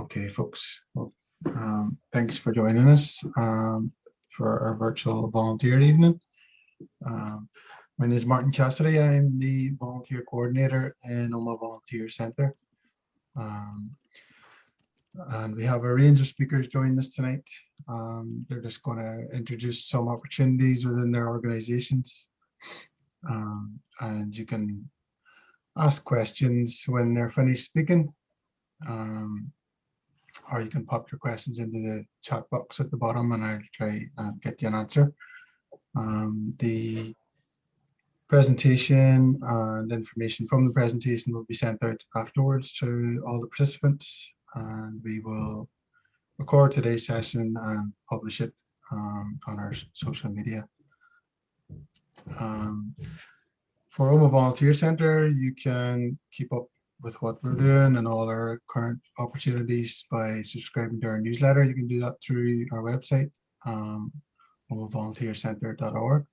Okay, folks. Well, thanks for joining us for our virtual volunteer evening. My name is Martin Cassidy. I'm the volunteer coordinator in Omagh Volunteer Centre. And we have a range of speakers joining us tonight. They're just going to introduce some opportunities within their organisations. And you can ask questions when they're finished speaking. Or you can pop your questions into the chat box at the bottom and I'll try and get you an answer. The presentation and information from the presentation will be sent out afterwards to all the participants, and we will record today's session and publish it on our social media. For Omagh Volunteer Centre, you can keep up with what we're doing and all our current opportunities by subscribing to our newsletter. You can do that through our website, omaghvolunteercentre.org,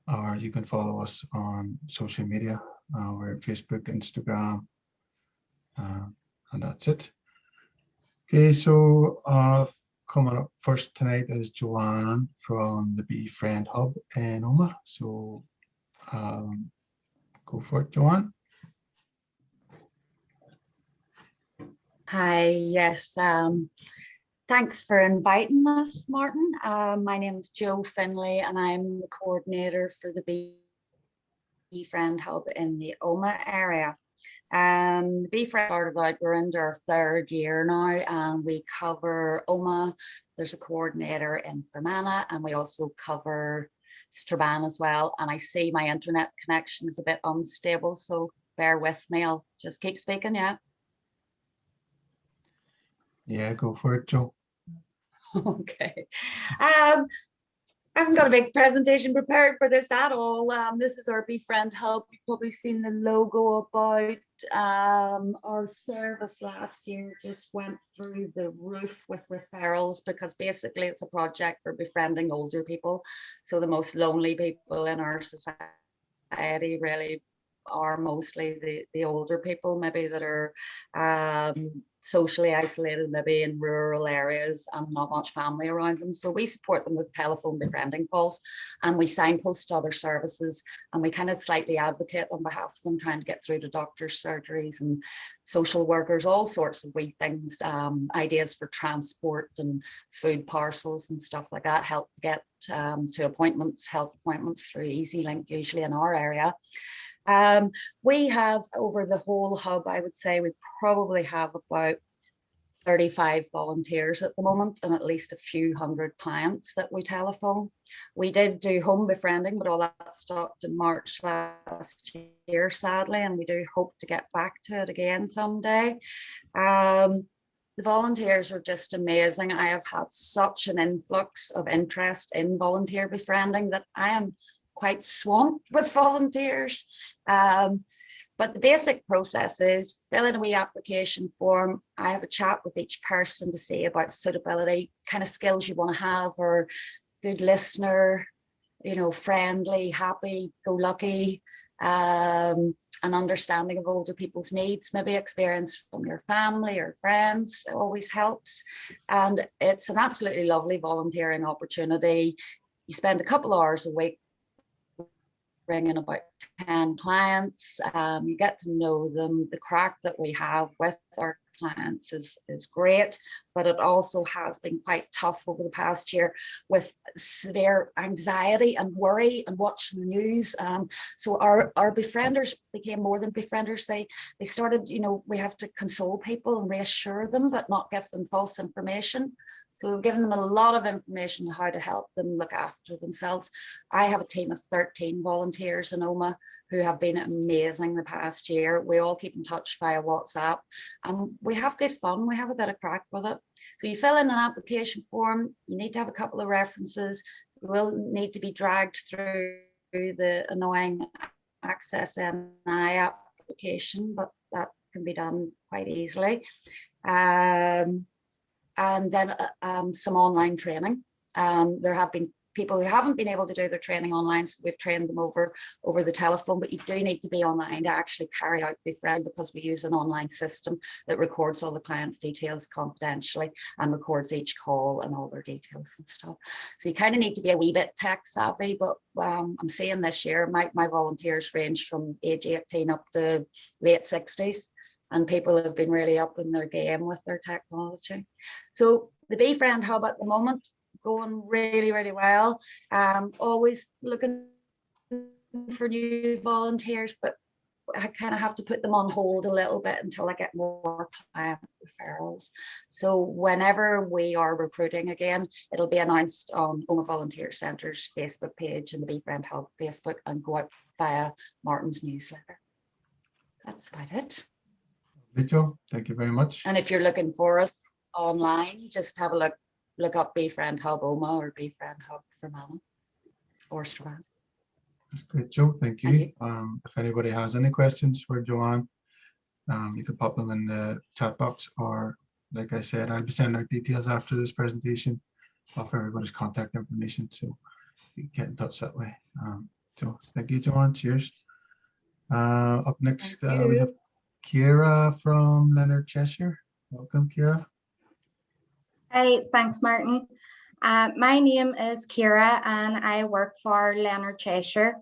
or you can follow us on social media. We're at Facebook, Instagram, and that's it. Okay, so coming up first tonight is Joanne from the Befriend Hub in Omagh. So go for it, Joanne. Hi, yes, thanks for inviting us, Martin. My name is Jo Finlay and I'm the coordinator for the Befriend Hub in the Omagh area. The Befriend started out, we're into our third year now, and we cover Omagh. There's a coordinator in Fermanagh, and we also cover Strabane as well. And I see my internet connection is a bit unstable, so bear with me, I'll just keep speaking, yeah. Yeah, go for it, Jo. Okay. I haven't got a big presentation prepared for this at all. This is our Befriend Hub. You've probably seen the logo about our service last year. Just went through the roof with referrals because basically it's a project for befriending older people. So the most lonely people in our society really are mostly the older people, maybe that are socially isolated, maybe in rural areas and not much family around them. So we support them with telephone befriending calls, and we signpost other services, and we kind of slightly advocate on behalf of them, trying to get through to doctors, surgeries and social workers, all sorts of wee things, ideas for transport and food parcels and stuff like that, help to get to appointments, health appointments through EasyLink, usually in our area. We have, over the whole hub, I would say we probably have about 35 volunteers at the moment and at least a few hundred clients that we telephone. We did do home befriending, but all that stopped in March last year, sadly, and we do hope to get back to it again someday. The volunteers are just amazing. I have had such an influx of interest in volunteer befriending that I am quite swamped with volunteers. But the basic process is fill in a wee application form. I have a chat with each person to see about suitability, kind of skills you want to have, or good listener, you know, friendly, happy, go lucky, an understanding of older people's needs, maybe experience from your family or friends. It always helps. And it's an absolutely lovely volunteering opportunity. You spend a couple of hours a week bringing about 10 clients. You get to know them. The crack that we have with our clients is great, but it also has been quite tough over the past year with severe anxiety and worry and watching the news. So our befrienders became more than befrienders. They started, you know, we have to console people and reassure them, but not give them false information. So we've given them a lot of information on how to help them look after themselves. I have a team of 13 volunteers in Omagh who have been amazing the past year. We all keep in touch via WhatsApp, and we have good fun. We have a bit of crack with it. So you fill in an application form. You need to have a couple of references. You will need to be dragged through the annoying Access NI application, but that can be done quite easily. And then some online training. There have been people who haven't been able to do their training online, so we've trained them over the telephone, but you do need to be online to actually carry out Befriend, because we use an online system that records all the clients' details confidentially and records each call and all their details and stuff. So you kind of need to be a wee bit tech savvy, but I'm seeing this year my volunteers range from age 18 up to late 60s, and people have been really up in their game with their technology. So the Befriend Hub at the moment, going really, really well. Always looking for new volunteers, but I kind of have to put them on hold a little bit until I get more client referrals. So whenever we are recruiting again, it'll be announced on Omagh Volunteer Centre's Facebook page and the Befriend Hub Facebook, and go out via Martin's newsletter. That's about it. Rachel, thank you very much. And if you're looking for us online, just have a look up Befriend Hub Omagh or Befriend Hub Fermanagh or Strabane. That's great, Joe. Thank you. If anybody has any questions for Joanne, you can pop them in the chat box, or like I said, I'll be sending out details after this presentation of everybody's contact information, so you can get in touch that way. So thank you, Joanne. Cheers. Up next, we have Ciara from Leonard Cheshire. Welcome, Ciara. Hi, thanks, Martin. My name is Ciara and I work for Leonard Cheshire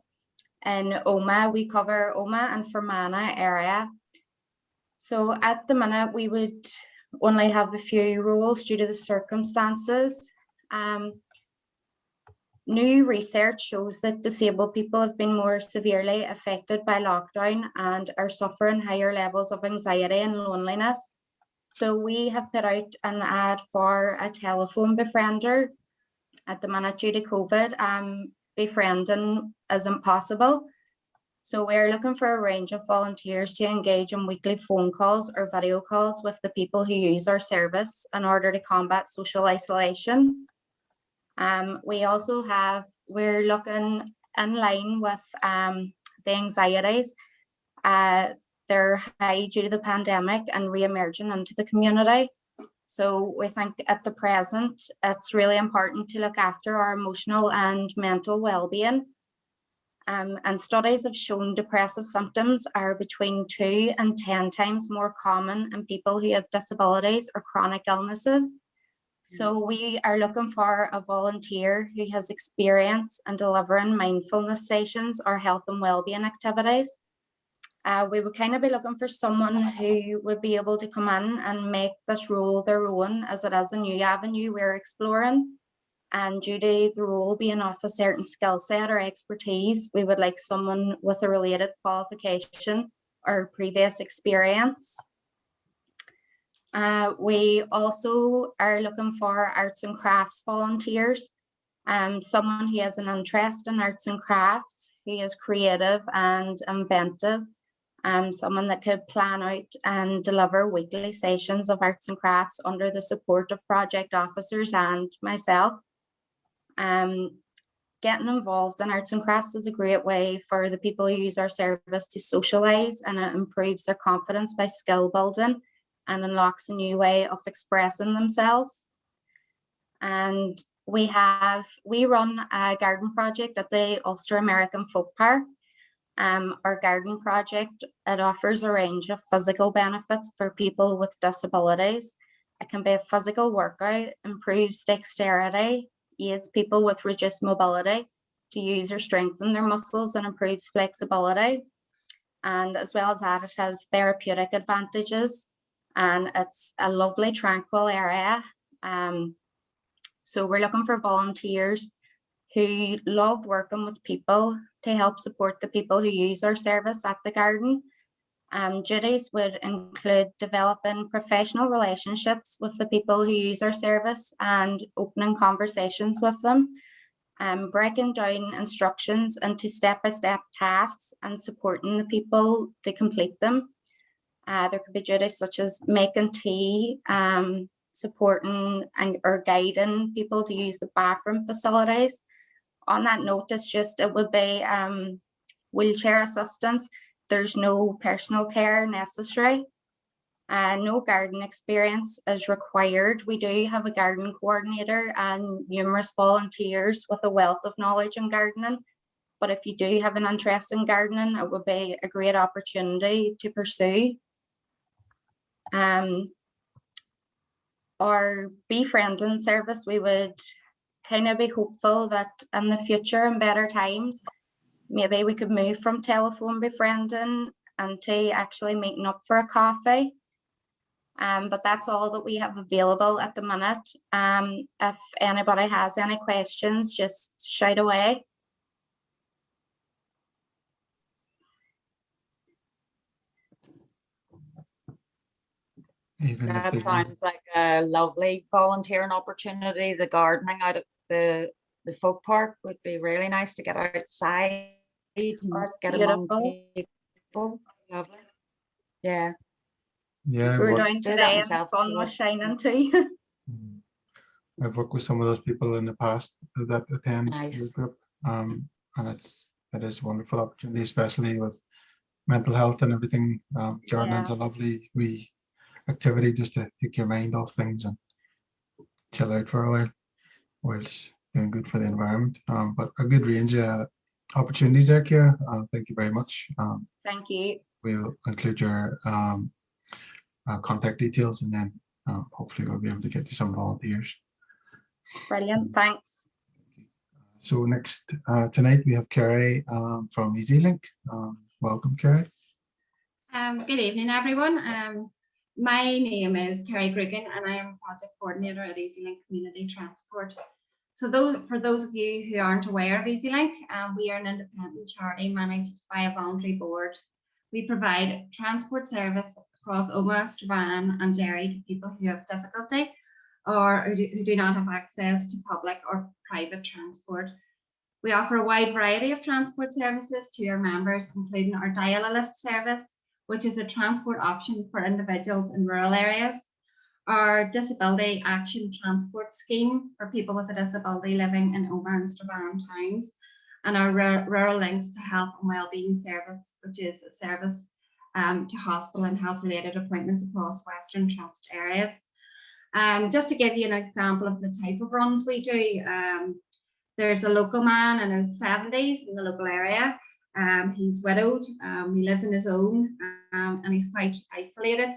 in Omagh. We cover Omagh and Fermanagh area. So at the minute, we would only have a few roles due to the circumstances. New research shows that disabled people have been more severely affected by lockdown and are suffering higher levels of anxiety and loneliness. So we have put out an ad for a telephone befriender. At the minute, due to COVID, befriending isn't possible. So we're looking for a range of volunteers to engage in weekly phone calls or video calls with the people who use our service in order to combat social isolation. We're looking in line with the anxieties. They're high due to the pandemic and re-emerging into the community. So we think at the present, it's really important to look after our emotional and mental well-being. And studies have shown depressive symptoms are between 2 and 10 times more common in people who have disabilities or chronic illnesses. So we are looking for a volunteer who has experience in delivering mindfulness sessions or health and well-being activities. We would kind of be looking for someone who would be able to come in and make this role their own, as it is a new avenue we're exploring. And due to the role being of a certain skill set or expertise, we would like someone with a related qualification or previous experience. We also are looking for arts and crafts volunteers, someone who has an interest in arts and crafts, who is creative and inventive, someone that could plan out and deliver weekly sessions of arts and crafts under the support of project officers and myself. Getting involved in arts and crafts is a great way for the people who use our service to socialise, and it improves their confidence by skill building and unlocks a new way of expressing themselves. And we run a garden project at the Ulster American Folk Park. Our garden project, it offers a range of physical benefits for people with disabilities. It can be a physical workout, improves dexterity, aids people with reduced mobility to use or strengthen their muscles, and improves flexibility. And as well as that, it has therapeutic advantages, and it's a lovely tranquil area. So we're looking for volunteers who love working with people to help support the people who use our service at the garden. Duties would include developing professional relationships with the people who use our service and opening conversations with them, breaking down instructions into step-by-step tasks and supporting the people to complete them. There could be duties such as making tea, supporting or guiding people to use the bathroom facilities. On that note, it would be wheelchair assistance. There's no personal care necessary. No garden experience is required. We do have a garden coordinator and numerous volunteers with a wealth of knowledge in gardening. But if you do have an interest in gardening, it would be a great opportunity to pursue. Our befriending service, we would kind of be hopeful that in the future and better times, maybe we could move from telephone befriending and to actually meeting up for a coffee. But that's all that we have available at the minute. If anybody has any questions, just shout away. Even if That they sounds like a lovely volunteering opportunity. The gardening out at the folk park would be really nice to get outside and it's get among beautiful. people. Lovely. Yeah, yeah, We're I've down do that today and the myself. sun was shining too. worked with some of those people in the past that attend your Nice. group, and it is a wonderful opportunity, especially with mental health and everything. Gardening's Yeah. a lovely wee activity just to take your mind off things and chill out for a while, whilst doing good for the environment. But a good range of opportunities there, Ciara. Thank you very much. Thank you. We'll include your contact details, and then hopefully we'll be able to get you some volunteers. Brilliant. Thanks. So next tonight we have Carrie from EasyLink. Welcome, Carrie. Good evening, everyone. My name is Carrie Grigan, and I am project coordinator at EasyLink Community Transport. So for those of you who aren't aware of EasyLink, we are an independent charity managed by a voluntary board. We provide transport service across Omagh, Strabane and Derry to people who have difficulty or who do not have access to public or private transport. We offer a wide variety of transport services to our members, including our Dial-a-Lift service, which is a transport option for individuals in rural areas, our Disability Action Transport Scheme for people with a disability living in Omagh and Strabane towns, and our Rural Links to Health and Wellbeing service, which is a service to hospital and health-related appointments across Western Trust areas. Just to give you an example of the type of runs we do, there's a local man in his 70s in the local area. He's widowed, he lives on his own, and he's quite isolated,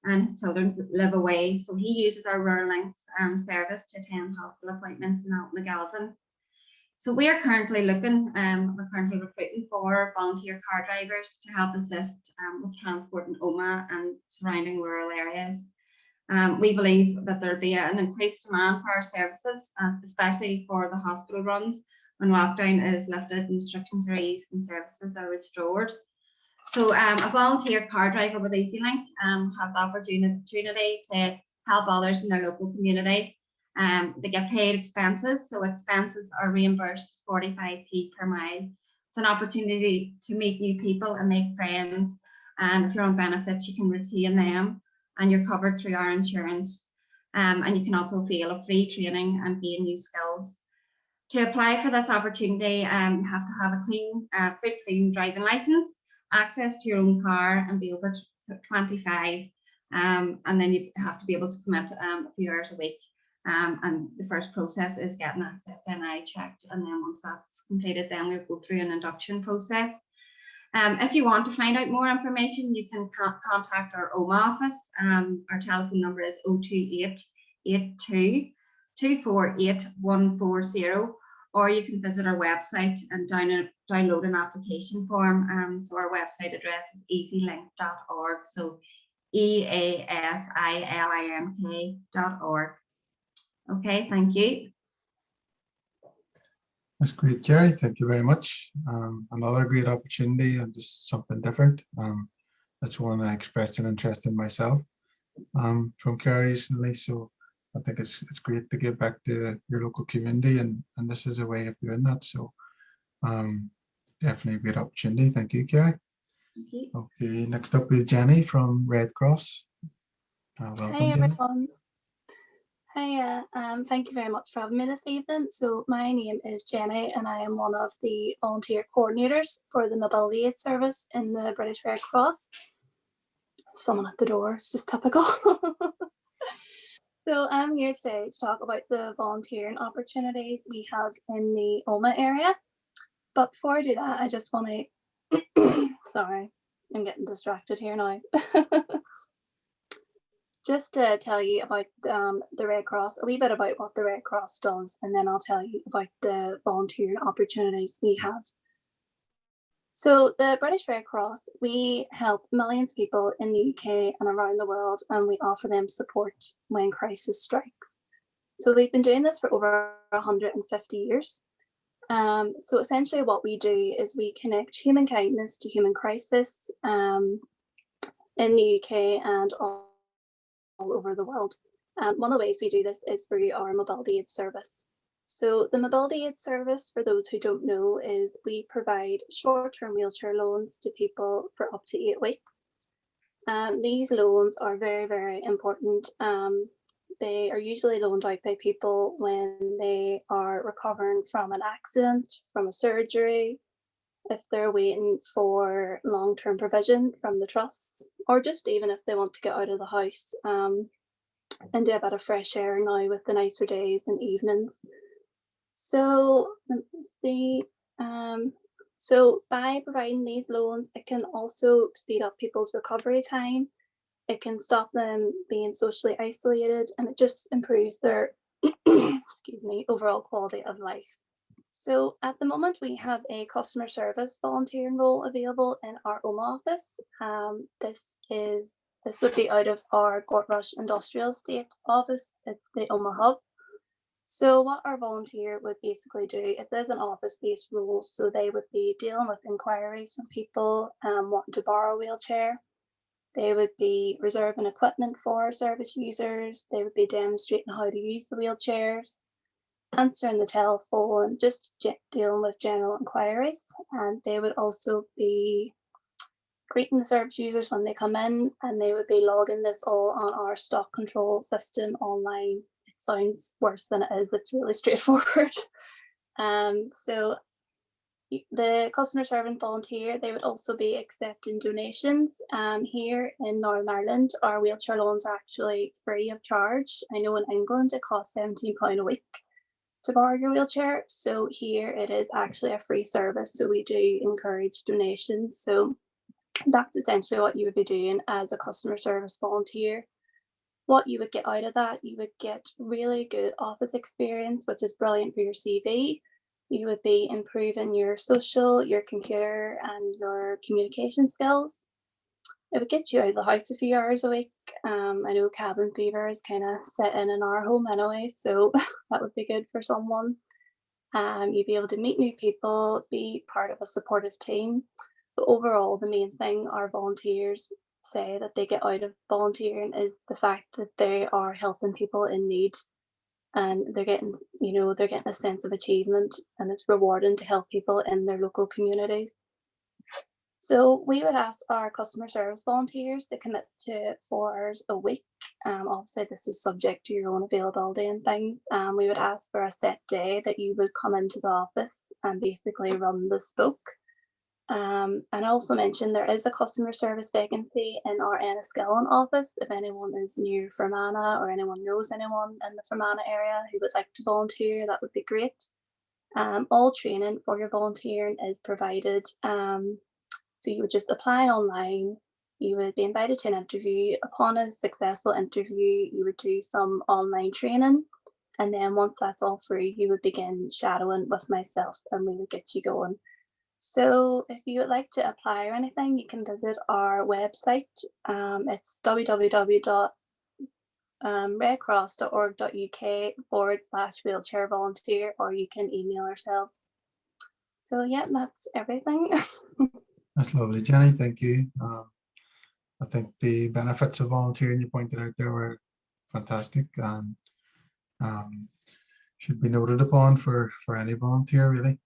and his children live away. So he uses our Rural Links service to attend hospital appointments in Altnagelvin. So we are currently recruiting for volunteer car drivers to help assist with transport in Omagh and surrounding rural areas. We believe that there'll be an increased demand for our services, especially for the hospital runs when lockdown is lifted and restrictions are eased and services are restored. So a volunteer car driver with EasyLink have the opportunity to help others in their local community. They get paid expenses, so expenses are reimbursed 45p per mile. It's an opportunity to meet new people and make friends, and if you're on benefits, you can retain them, and you're covered through our insurance. And you can also feel a free training and gain new skills. To apply for this opportunity, you have to have a clean driving license, access to your own car, and be over 25. And then you have to be able to commit a few hours a week. And the first process is getting access NI checked, and then once that's completed, then we'll go through an induction process. If you want to find out more information, you can contact our Omagh office. Our telephone number is 028 82 248 140, or you can visit our website and download an application form. So our website address is easylink.org. So EASILINK.org. Okay, thank you. That's great, Carrie. Thank you very much. Another great opportunity and just something different. That's one I expressed an interest in myself from Carrie recently. So I think it's great to give back to your local community, and this is a way of doing that. So definitely a great opportunity. Thank you, Carrie. Thank you. Okay, next up we have Jenny from Red Cross. Welcome, Hi Jenny. everyone. Hi, thank you very much for having me this evening. So my name is Jenny, and I am one of the volunteer coordinators for the Mobility Aid Service in the British Red Cross. someone at the door. It's just typical. So I'm here today to talk about the volunteering opportunities we have in the Omagh area. But before I do that, I just want to, sorry, I'm getting distracted here now. Just to tell you about the Red Cross, a wee bit about what the Red Cross does, and then I'll tell you about the volunteering opportunities we have. So the British Red Cross, we help millions of people in the UK and around the world, and we offer them support when crisis strikes. So we've been doing this for over 150 years. So essentially what we do is we connect human kindness to human crisis in the UK and all over the world. And one of the ways we do this is through our mobility aid service. So the mobility aid service, for those who don't know, is we provide short-term wheelchair loans to people for up to 8 weeks. These loans are very, very important. They are usually loaned out by people when they are recovering from an accident, from a surgery, if they're waiting for long-term provision from the trusts, or just even if they want to get out of the house and do a bit of fresh air now with the nicer days and evenings. So let me see. So by providing these loans, it can also speed up people's recovery time. It can stop them being socially isolated, and it just improves their excuse me, overall quality of life. So at the moment, we have a customer service volunteering role available in our Omagh office. This would be out of our Gortrush Industrial Estate office. It's the Omagh hub. So what our volunteer would basically do, it is an office-based role, so they would be dealing with inquiries from people wanting to borrow a wheelchair. They would be reserving equipment for service users. They would be demonstrating how to use the wheelchairs, answering the telephone, just dealing with general inquiries. And they would also be greeting the service users when they come in, and they would be logging this all on our stock control system online. It sounds worse than it is. It's really straightforward. So the customer servant volunteer, they would also be accepting donations. Here in Northern Ireland, our wheelchair loans are actually free of charge. I know in England it costs £17 a week to borrow your wheelchair. So here it is actually a free service. So we do encourage donations. So that's essentially what you would be doing as a customer service volunteer. What you would get out of that, you would get really good office experience, which is brilliant for your CV. You would be improving your social, your computer, and your communication skills. It would get you out of the house a few hours a week. I know cabin fever is kind of set in our home anyway, so that would be good for someone. You'd be able to meet new people, be part of a supportive team. But overall, the main thing our volunteers say that they get out of volunteering is the fact that they are helping people in need, and they're getting a sense of achievement, and it's rewarding to help people in their local communities. So we would ask our customer service volunteers to commit to 4 hours a week. Obviously this is subject to your own availability and things. We would ask for a set day that you would come into the office and basically run the spoke. And I also mentioned there is a customer service vacancy in our Enniskillen office. If anyone is near Fermanagh or anyone knows anyone in the Fermanagh area who would like to volunteer, that would be great. All training for your volunteering is provided. So you would just apply online. You would be invited to an interview. Upon a successful interview, you would do some online training. And then once that's all free, you would begin shadowing with myself and we would get you going. So if you would like to apply or anything, you can visit our website. It's www.redcross.org.uk/wheelchair volunteer, or you can email ourselves. So yeah, that's everything. That's lovely, Jenny. Thank you. I think the benefits of volunteering you pointed out there were fantastic and should be noted upon for any volunteer, really.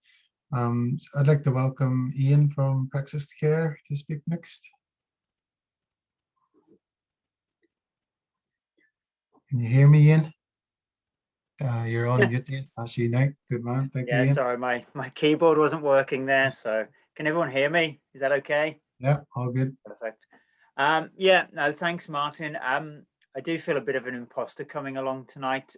I'd like to welcome Ian from Praxis Care to speak next. Can you hear me, Ian? You're on mute, Ian. I see you now. Good man. Thank you, Ian. Sorry, my keyboard wasn't working there. So can everyone hear me? Is that okay? Yeah, all good. Perfect. Yeah, no, thanks, Martin. I do feel a bit of an imposter coming along tonight,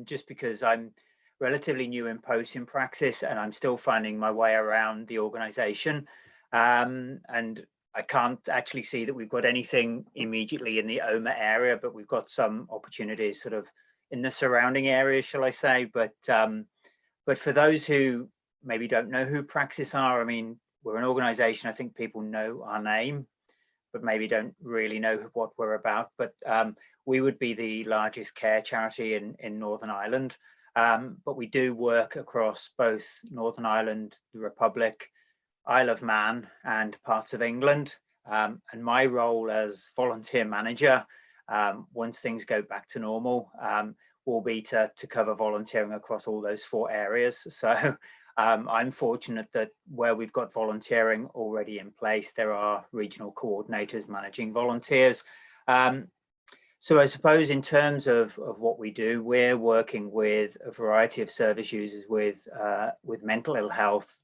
just because I'm relatively new in post in praxis and I'm still finding my way around the organisation. And I can't actually see that we've got anything immediately in the Omagh area, but we've got some opportunities sort of in the surrounding areas, shall I say. But for those who maybe don't know who Praxis are, I mean, we're an organisation, I think people know our name, but maybe don't really know what we're about. But we would be the largest care charity in Northern Ireland. But we do work across both Northern Ireland, the Republic, Isle of Man and parts of England. And my role as volunteer manager, once things go back to normal, will be to cover volunteering across all those 4 areas. So I'm fortunate that where we've got volunteering already in place, there are regional coordinators managing volunteers. So I suppose in terms of what we do, we're working with a variety of service users with mental ill health,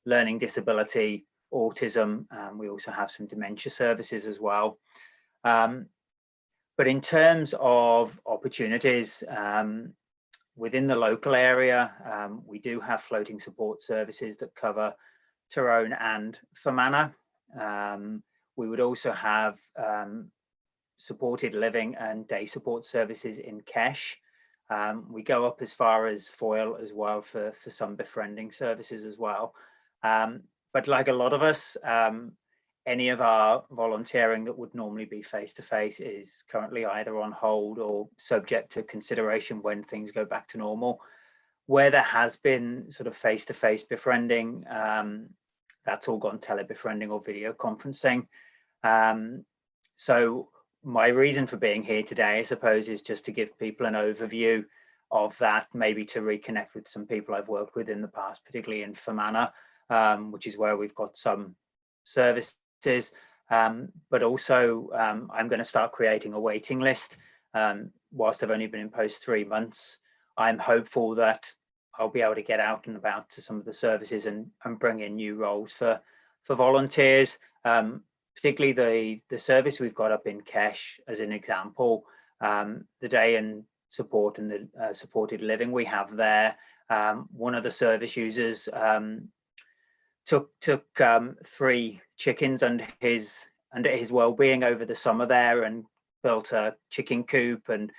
learning disability, autism. We also have some dementia services as well. But in terms of opportunities within the local area, we do have floating support services that cover Tyrone and Fermanagh. We would also have supported living and day support services in Kesh. We go up as far as Foyle as well for some befriending services as well. But like a lot of us, any of our volunteering that would normally be face-to-face is currently either on hold or subject to consideration when things go back to normal. Where there has been sort of face-to-face befriending, that's all gone tele-befriending or video conferencing. So my reason for being here today, I suppose, is just to give people an overview of that, maybe to reconnect with some people I've worked with in the past, particularly in Fermanagh, which is where we've got some services. But also I'm going to start creating a waiting list. Whilst I've only been in post 3 months, I'm hopeful that I'll be able to get out and about to some of the services and bring in new roles for volunteers. Particularly the service we've got up in Kesh, as an example, the day and support and the supported living we have there. One of the service users took 3 chickens under his well-being over the summer there and built a chicken coop and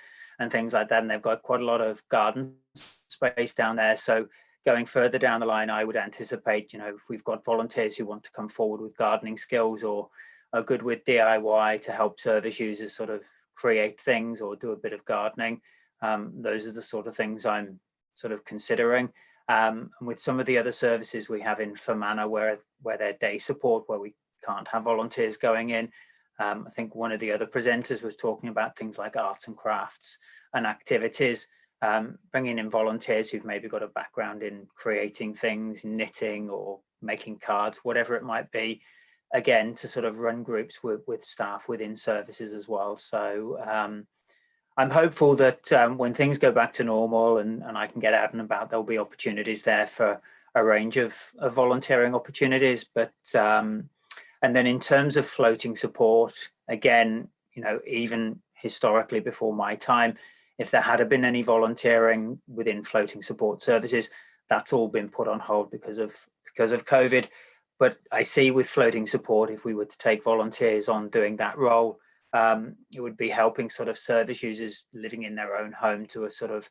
things like that. And they've got quite a lot of garden space down there. So going further down the line, I would anticipate, if we've got volunteers who want to come forward with gardening skills or are good with DIY to help service users sort of create things or do a bit of gardening. Those are the sort of things I'm sort of considering. And with some of the other services we have in Fermanagh where they're day support, where we can't have volunteers going in. I think one of the other presenters was talking about things like arts and crafts and activities, bringing in volunteers who've maybe got a background in creating things, knitting or making cards, whatever it might be, again, to sort of run groups with staff within services as well. So I'm hopeful that when things go back to normal and I can get out and about, there'll be opportunities there for a range of volunteering opportunities. But and then in terms of floating support, again, even historically before my time, if there had been any volunteering within floating support services, that's all been put on hold because of COVID. But I see with floating support, if we were to take volunteers on doing that role, it would be helping sort of service users living in their own home to sort of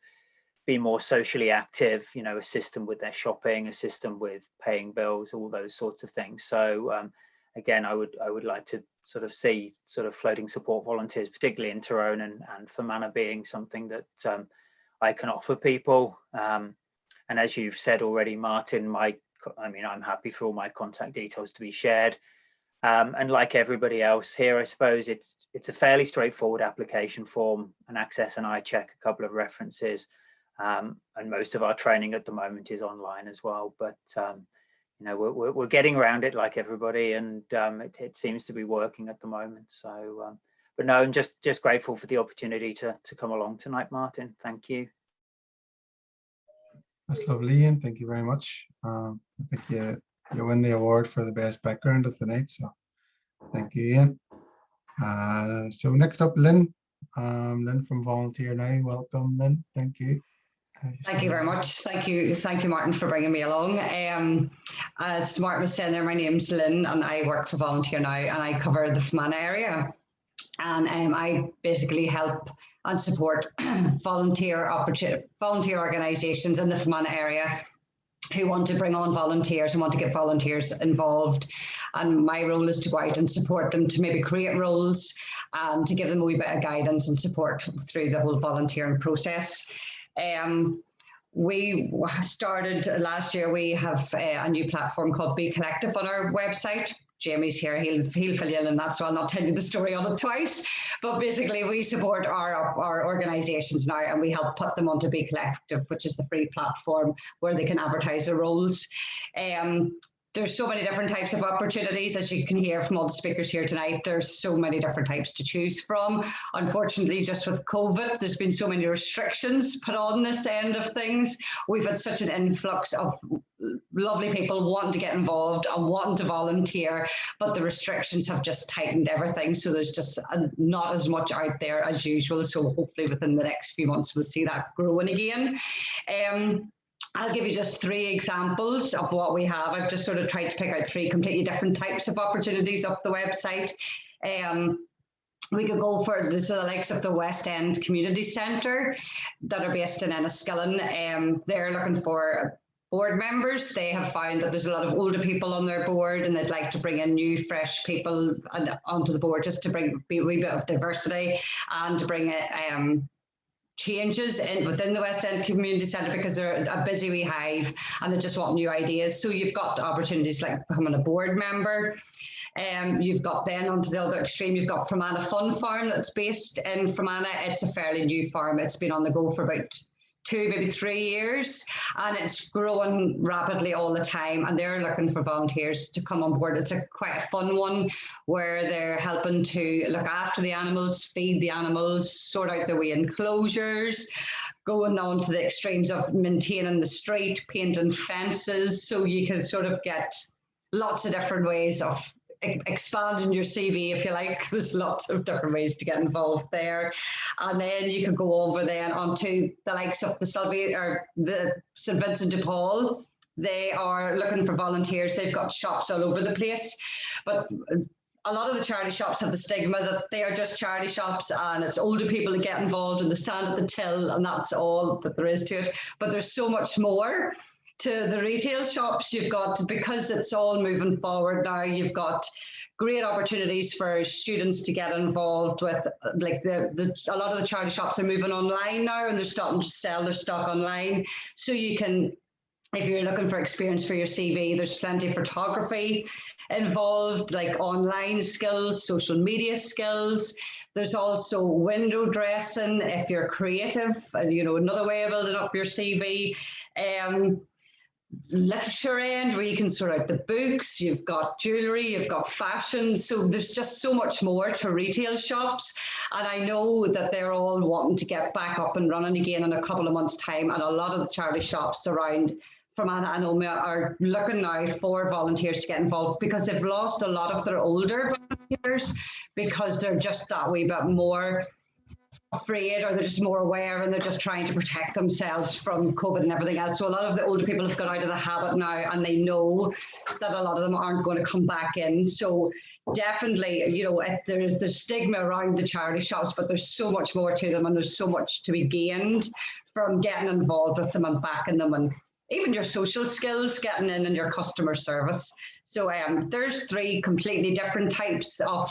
be more socially active, assist them with their shopping, assist them with paying bills, all those sorts of things. So again, I would like to sort of see sort of floating support volunteers, particularly in Tyrone and Fermanagh, being something that I can offer people. And as you've said already, Martin, I'm happy for all my contact details to be shared. And like everybody else here, I suppose it's a fairly straightforward application form, an access and I check, a couple of references. And most of our training at the moment is online as well. But we're getting around it like everybody, and it seems to be working at the moment. So, but no, I'm just grateful for the opportunity to come along tonight, Martin. Thank you. That's lovely, Ian. Thank you very much. I think you win the award for the best background of the night. So thank you, Ian. So next up, Lynn. Lynn from Volunteer Now. Welcome, Lynn. Thank you. Thank you very much. Thank you, Martin, for bringing me along. As Martin was saying there, my name's Lynn and I work for Volunteer Now and I cover the Fermanagh area. And I basically help and support volunteer organisations in the Fermanagh area who want to bring on volunteers and want to get volunteers involved. And my role is to go out and support them to maybe create roles and to give them a wee bit of guidance and support through the whole volunteering process. We started last year, we have a new platform called Be Collective on our website. Jamie's here, he'll fill you in on that, so I'll not tell you the story on it twice. But basically we support our organisations now and we help put them onto Be Collective, which is the free platform where they can advertise their roles. There's so many different types of opportunities, as you can hear from all the speakers here tonight. There's so many different types to choose from. Unfortunately, just with COVID, there's been so many restrictions put on this end of things. We've had such an influx of lovely people wanting to get involved and wanting to volunteer, but the restrictions have just tightened everything. So there's just not as much out there as usual. So hopefully within the next few months, we'll see that growing again. I'll give you just 3 examples of what we have. I've just sort of tried to pick out 3 completely different types of opportunities off the website. We could go for the likes of the West End Community Centre that are based in Enniskillen. They're looking for board members. They have found that there's a lot of older people on their board and they'd like to bring in new, fresh people onto the board just to bring a wee bit of diversity and to bring it. Changes within the West End Community Centre because they're a busy wee hive and they just want new ideas. So you've got opportunities like becoming a board member. You've got then onto the other extreme, you've got Fermanagh Fun Farm that's based in Fermanagh. It's a fairly new farm. It's been on the go for about 2, maybe 3 years, and it's growing rapidly all the time, and they're looking for volunteers to come on board. It's quite a fun one where they're helping to look after the animals, feed the animals, sort out the wee enclosures, going on to the extremes of maintaining the street, painting fences, so you can sort of get lots of different ways of expanding your CV, if you like. There's lots of different ways to get involved there. And then you could go over then onto the likes of the St. Vincent de Paul. They are looking for volunteers. They've got shops all over the place, but a lot of the charity shops have the stigma that they are just charity shops and it's older people that get involved and they stand at the till and that's all that there is to it. But there's so much more to the retail shops. You've got, because it's all moving forward now, you've got great opportunities for students to get involved with, like a lot of the charity shops are moving online now and they're starting to sell their stock online. So you can, if you're looking for experience for your CV, there's plenty of photography involved, like online skills, social media skills. There's also window dressing if you're creative, another way of building up your CV. Literature end where you can sort out the books, you've got jewellery, you've got fashion, so there's just so much more to retail shops, and I know that they're all wanting to get back up and running again in a couple of months' time, and a lot of the charity shops around Fermanagh and Omagh are looking now for volunteers to get involved because they've lost a lot of their older volunteers because they're just that wee bit more afraid, or they're just more aware and they're just trying to protect themselves from COVID and everything else. So a lot of the older people have got out of the habit now and they know that a lot of them aren't going to come back in. So definitely, there's the stigma around the charity shops, but there's so much more to them and there's so much to be gained from getting involved with them and backing them, and even your social skills, getting in and your customer service. So there's 3 completely different types of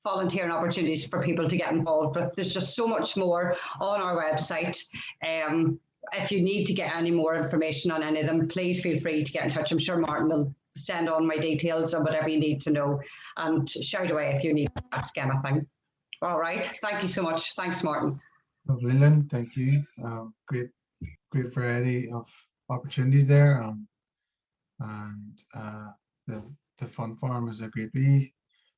volunteering opportunities for people to get involved, but there's just so much more on our website. If you need to get any more information on any of them, please feel free to get in touch. I'm sure Martin will send on my details or whatever you need to know, and shout away if you need to ask anything. All right, thank you so much. Thanks, Martin. Lovely, Lynn, thank you. Great variety of opportunities there, and the fun farm is a great wee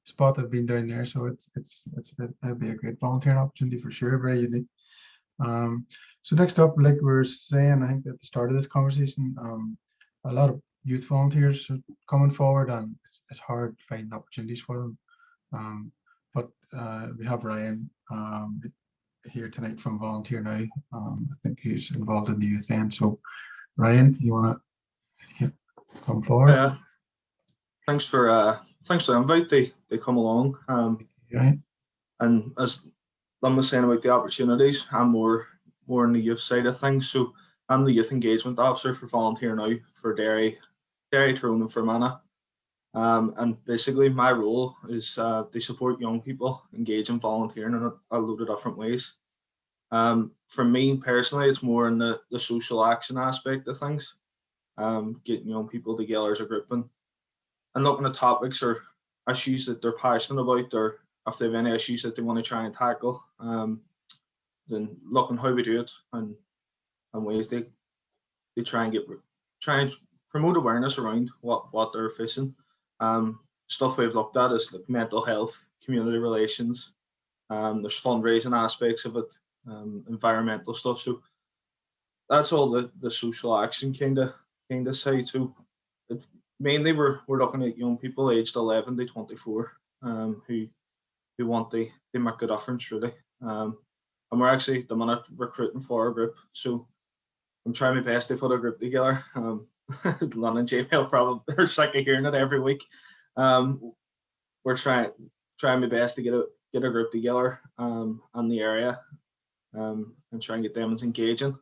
spot. I've been down there, so it'll be a great volunteering opportunity for sure. Very unique. So next up, like we were saying, I think at the start of this conversation, a lot of youth volunteers are coming forward, and it's hard finding opportunities for them. But we have Ryan here tonight from Volunteer Now. I think he's involved in the youth end. So Ryan, you want to come forward? Thanks for the invite. They come along. Right. And as Lynn was saying about the opportunities, I'm more in the youth side of things. So I'm the youth engagement officer for Volunteer Now for Derry, Tyrone and Fermanagh. And basically my role is to support young people engage in volunteering in a load of different ways. For me personally, it's more in the social action aspect of things, getting young people together as a group and looking at topics or issues that they're passionate about, or if they have any issues that they want to try and tackle, then looking how we do it and ways they try and promote awareness around what they're facing. Stuff we've looked at is like mental health, community relations, there's fundraising aspects of it, environmental stuff. So that's all the social action kind of side. So mainly we're looking at young people aged 11 to 24 who want to make a difference really. And we're actually at the minute recruiting for a group. So I'm trying my best to put a group together. Lynn and JPL probably are sick of hearing it every week. We're trying my best to get a group together in the area and try and get them as engaging.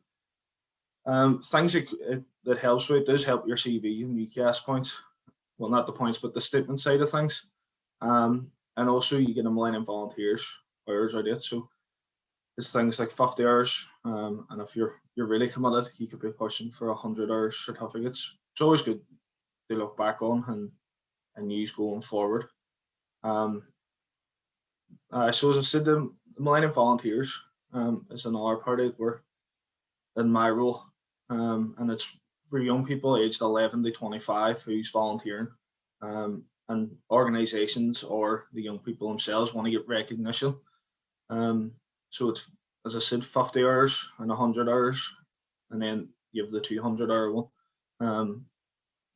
Things that helps with does help your CV and UCAS points. Well, not the points, but the statement side of things. And also you get a Millennium Volunteers hours out of it. So it's things like 50 hours. And if you're really committed, you could be pushing for 100 hours certificates. It's always good to look back on and use going forward. So as I said, the Millennium Volunteers is another part of it where in my role. And it's for young people aged 11 to 25 who's volunteering. And organisations or the young people themselves want to get recognition. So it's, as I said, 50 hours and 100 hours, and then you have the 200-hour one.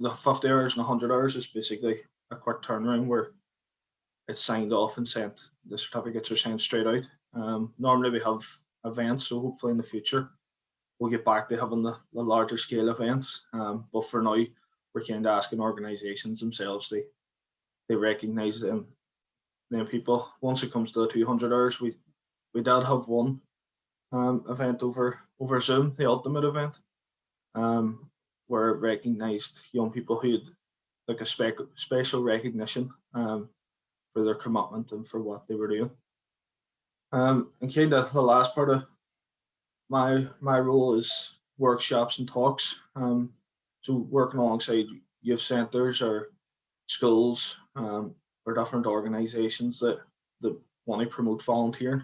The 50 hours and 100 hours is basically a quick turnaround where it's signed off and sent. The certificates are sent straight out. Normally we have events, so hopefully in the future we'll get back to having the larger scale events. But for now, we're kind of asking organisations themselves they recognise them people. Once it comes to the 200 hours, we did have one event over Zoom, the ultimate event, where it recognised young people who had like a special recognition for their commitment and for what they were doing. And kind of the last part of my role is workshops and talks. So working alongside youth centres or schools or different organisations that want to promote volunteering.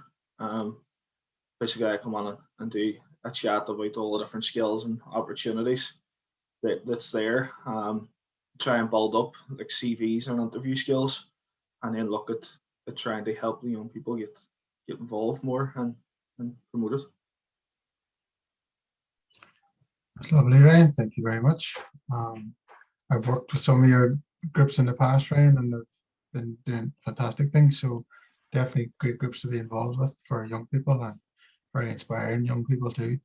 Basically, I come on and do a chat about all the different skills and opportunities that's there. Try and build up like CVs and interview skills, and then look at trying to help the young people get involved more and promote it. That's lovely, Ryan. Thank you very much. I've worked with some of your groups in the past, Ryan, and they've been doing fantastic things. So definitely great groups to be involved with for young people, and very inspiring young people too,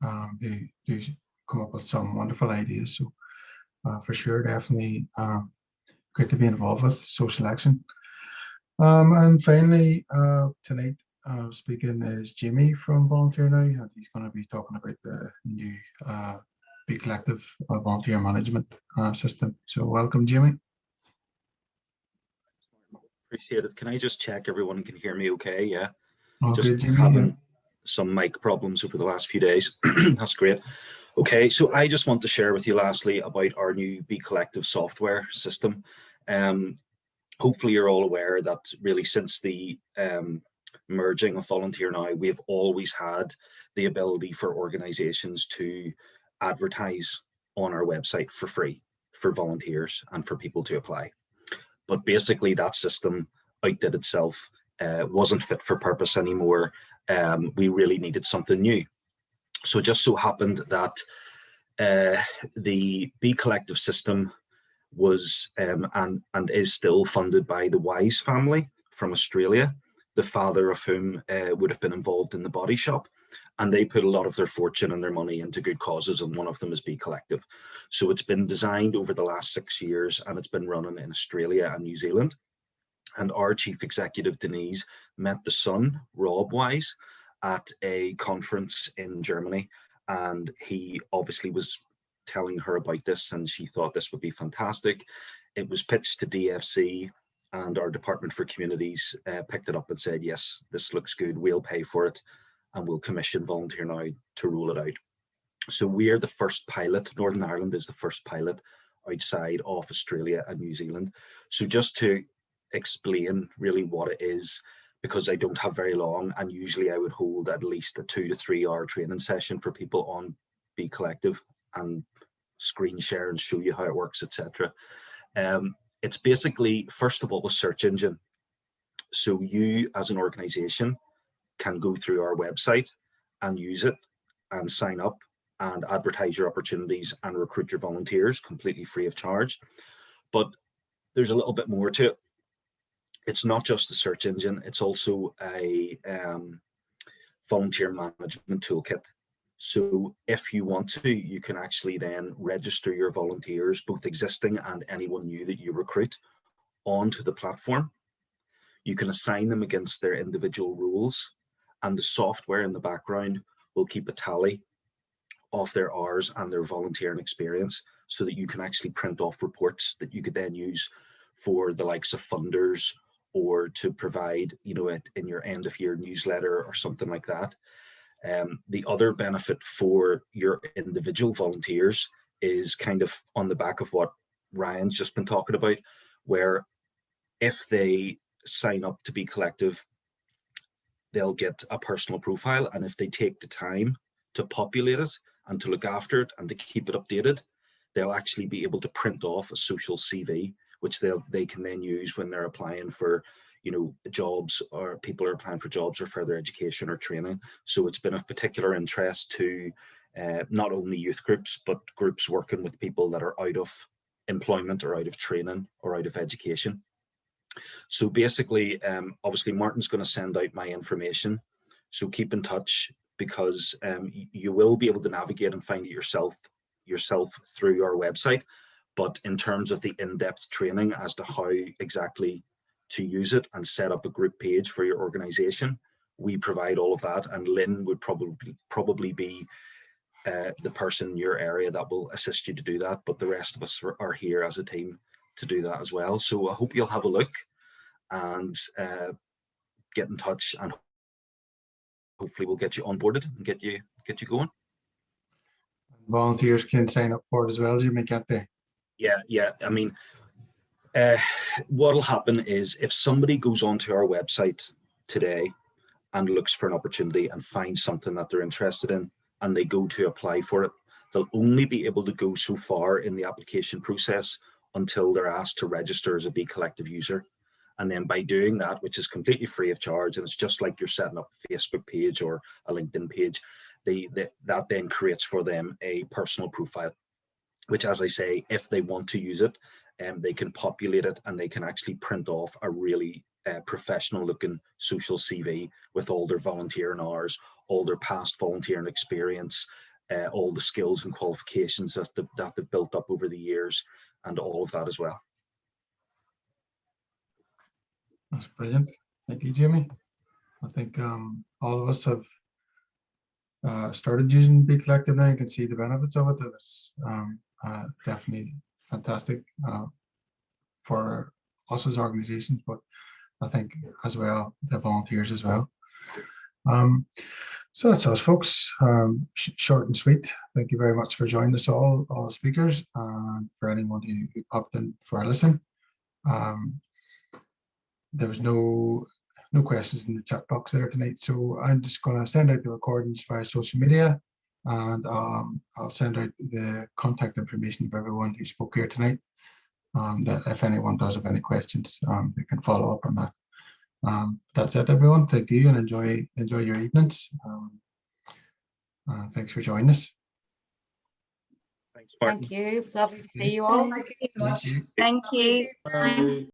who do come up with some wonderful ideas. So for sure, definitely great to be involved with social action. And finally, tonight speaking is Jimmy from Volunteer Now, and he's going to be talking about the new Be Collective volunteer management system. So welcome, Jimmy. Appreciate it. Can I just check everyone can hear me okay? Yeah. All just good, Jimmy, having some mic problems over the last few days. That's great. Okay, so I just want to share with you lastly about our new Be Collective software system. Hopefully you're all aware that really since the merging of Volunteer Now, we've always had the ability for organizations to advertise on our website for free for volunteers and for people to apply. But basically that system outdid itself, wasn't fit for purpose anymore. We really needed something new. So it just so happened that the Be Collective system was and is still funded by the Wise family from Australia. the father of whom would have been involved in the body shop, and they put a lot of their fortune and their money into good causes, and one of them is Be Collective. So it's been designed over the last 6 years, and it's been running in Australia and New Zealand. And our chief executive, Denise, met the son, Rob Wise, at a conference in Germany, and he obviously was telling her about this, and she thought this would be fantastic. It was pitched to DFC, and our Department for Communities picked it up and said, yes, this looks good, we'll pay for it, and we'll commission Volunteer Now to roll it out. So we are the first pilot. Northern Ireland is the first pilot outside of Australia and New Zealand. So just to explain really what it is, because I don't have very long, and usually I would hold at least a 2 to 3 hour training session for people on Be Collective and screen share and show you how it works, etc. It's basically, first of all, a search engine. So you as an organization can go through our website and use it and sign up and advertise your opportunities and recruit your volunteers completely free of charge. But there's a little bit more to it. It's not just a search engine, it's also a volunteer management toolkit. So if you want to, you can actually then register your volunteers, both existing and anyone new that you recruit, onto the platform. You can assign them against their individual roles, and the software in the background will keep a tally of their hours and their volunteering experience, so that you can actually print off reports that you could then use for the likes of funders, or to provide, you know, it in your end of year newsletter or something like that. The other benefit for your individual volunteers is kind of on the back of what Ryan's just been talking about, where if they sign up to Be Collective, they'll get a personal profile, and if they take the time to populate it and to look after it and to keep it updated, they'll actually be able to print off a social CV, which they can then use when they're applying for, you know, jobs, or people are applying for jobs or further education or training. So it's been of particular interest to not only youth groups, but groups working with people that are out of employment or out of training or out of education. So basically, obviously Martin's going to send out my information, so keep in touch, because you will be able to navigate and find it yourself through our website. But in terms of the in-depth training as to how exactly to use it and set up a group page for your organization, we provide all of that, and Lynn would probably be the person in your area that will assist you to do that, but the rest of us are here as a team to do that as well. So I hope you'll have a look and get in touch, and hopefully we'll get you onboarded and get you going. Volunteers can sign up for it as well, Jimmy, can't they? Yeah. I mean, what'll happen is if somebody goes onto our website today and looks for an opportunity and finds something that they're interested in, and they go to apply for it, they'll only be able to go so far in the application process until they're asked to register as a Be Collective user. And then by doing that, which is completely free of charge, and it's just like you're setting up a Facebook page or a LinkedIn page, that then creates for them a personal profile, which, as I say, if they want to use it, they can populate it, and they can actually print off a really professional looking social CV with all their volunteering hours, all their past volunteering experience, all the skills and qualifications that they've built up over the years, and all of that as well. That's brilliant. Thank you, Jamie. I think all of us have started using Be Collective now. You can see the benefits of it. It's definitely fantastic for us as organizations, but I think as well the volunteers as well. So that's us, folks. Short and sweet. Thank you very much for joining us, all the speakers, and for anyone who popped in for a listen. There was no questions in the chat box there tonight, so I'm just going to send out the recordings via social media, and I'll send out the contact information of everyone who spoke here tonight, that if anyone does have any questions, they can follow up on that. That's it, everyone. Thank you, and enjoy your evenings. Thanks for joining us. Thanks, Martin. Thank you. It's lovely to see you all. Thank you so much. Thank you. Bye.